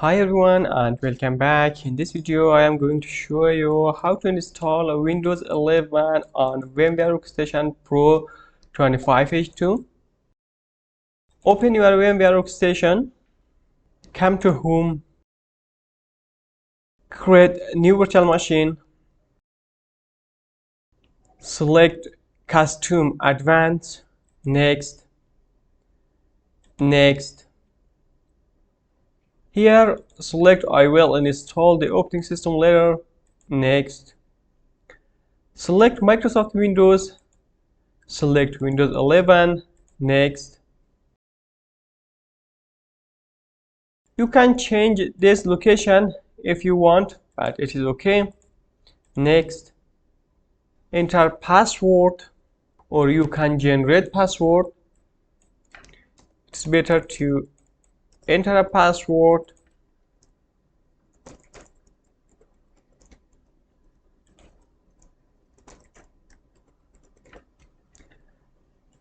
Hi everyone and welcome back. In this video I am going to show you how to install a Windows 11 on VMware Workstation Pro 25H2. Open your VMware Workstation, come to Home, create a new virtual machine, select Custom Advanced, Next. Here select I will install the operating system later, Next. Select Microsoft Windows, select Windows 11, Next. You can change this location if you want, but it is okay. Next. Enter password, or you can generate password. It's better to enter a password.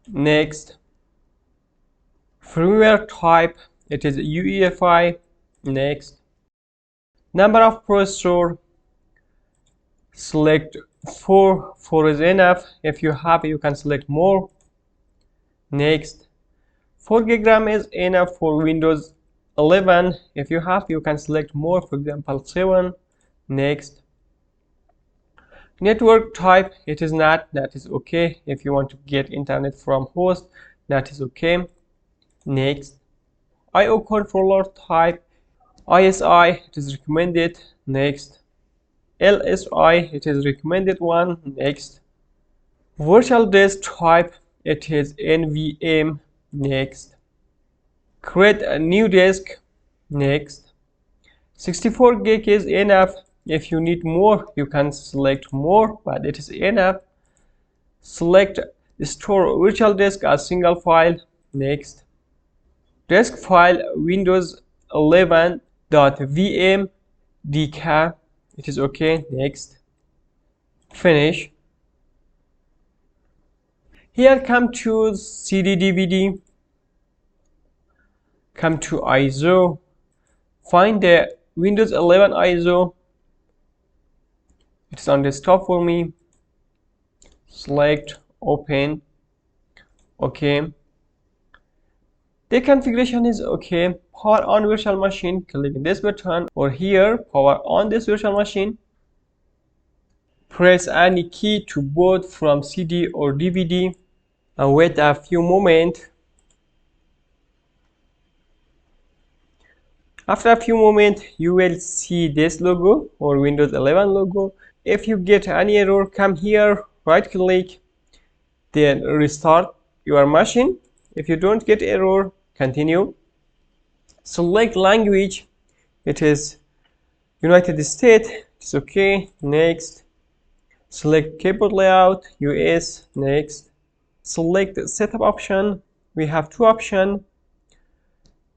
Next. Firmware type, it is UEFI. Next. Number of processor, select 4 is enough. If you have, you can select more. Next. 4 GB is enough for Windows 11. If you have, you can select more, for example 7. Next. Network type, it is not, that is okay. If you want to get internet from host, that is okay. Next. IO controller type, ISI, it is recommended. Next. LSI, it is recommended one. Next. Virtual disk type, it is NVM. Next. Create a new disk. Next. 64 gig is enough. If you need more, you can select more, but it is enough. Select store virtual disk as single file. Next. Disk file Windows 11.vm dk, it is okay. Next. Finish. Here come to CD DVD, come to ISO, find the Windows 11 ISO. It's on desktop for me. Select, open, okay. The configuration is okay. Power on virtual machine, click this button, or here, power on this virtual machine. Press any key to boot from CD or DVD and wait a few moments. After a few moments, you will see this logo or Windows 11 logo. If you get any error, come here, right click, then restart your machine. If you don't get error, continue. Select language, it is United States, it's okay. Next. Select keyboard layout, US. Next. Select setup option. We have two options: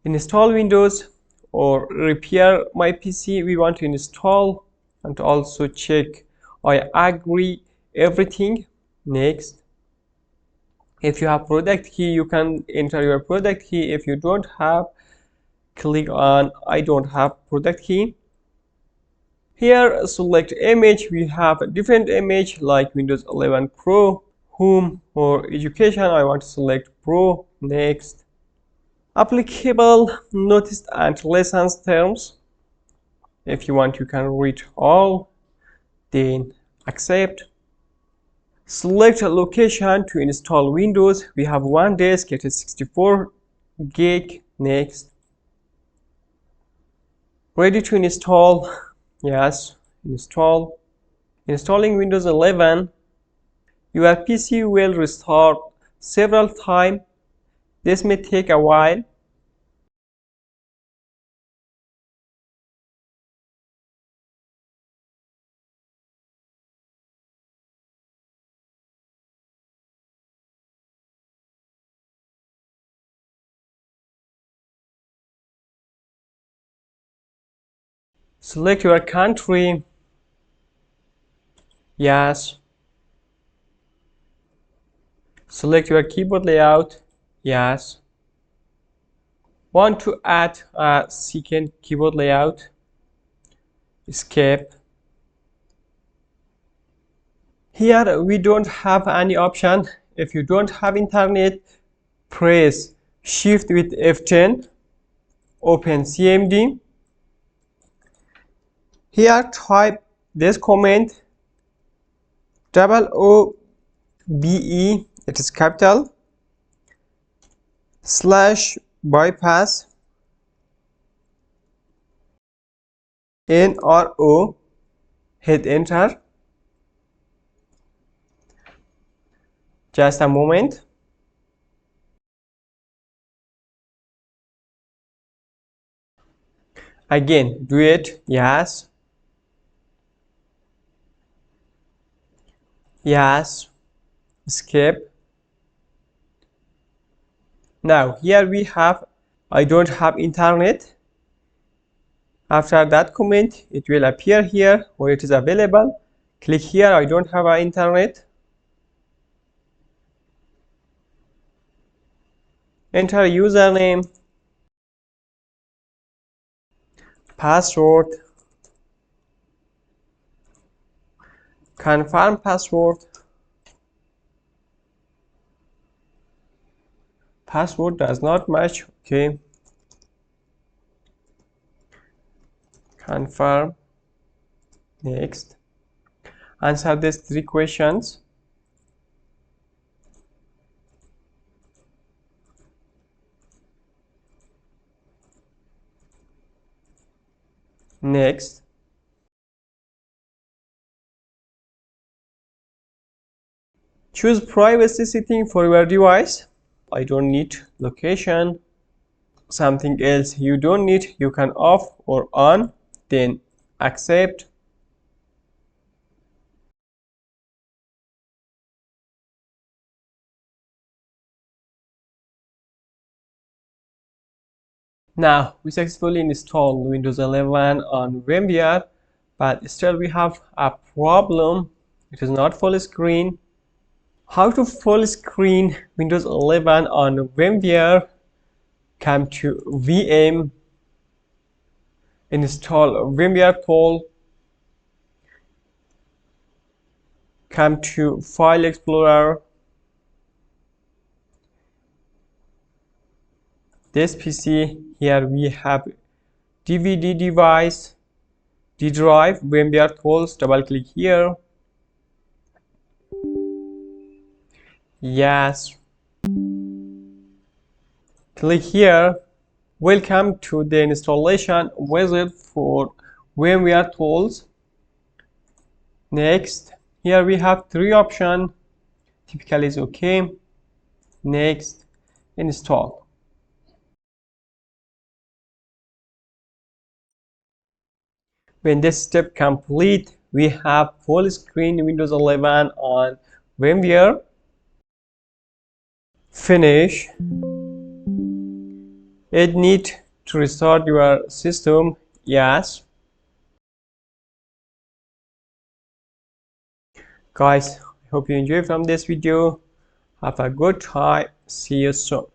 install Windows or repair my PC. We want to install, and also check I agree everything. Next. If you have product key, you can enter your product key. If you don't have, click on I don't have product key. Here select image. We have a different image like Windows 11 Pro, Home, or Education. I want to select Pro. Next. Applicable notice and license terms. If you want, you can read all, then accept. Select a location to install Windows. We have one disk, it is 64 gig. Next. Ready to install? Yes. Install. Installing Windows 11. Your PC will restart several times. This may take a while. Select your country. Yes. Select your keyboard layout. Yes. Want to add a second keyboard layout, escape. Here we don't have any option. If you don't have internet, press shift with F10, open CMD. Here type this command OOBE, it is capital, /bypass NRO, hit enter. Just a moment. Again, do it. Yes. Yes. Escape. Now here we have I don't have internet. After that comment, it will appear here where it is available. Click here, I don't have internet. Enter username, password, confirm password. Password does not match. Okay. Confirm. Next. Answer these 3 questions. Next. Choose privacy setting for your device. I don't need location. Something else you don't need, you can off or on, then accept. Now we successfully installed Windows 11 on VMware, but still we have a problem. It is not full screen. How to full screen Windows 11 on VMware? Come to VM, install VMware Tools, come to File Explorer. This PC, here we have DVD device, D drive, VMware Tools, double click here. Yes. Click here. Welcome to the installation wizard for VMware Tools. Next, here we have 3 options. Typical is okay. Next, install. When this step complete, we have full screen Windows 11 on VMware. Finish. It need to restart your system. Yes. Guys, I hope you enjoyed from this video. Have a good time. See you soon.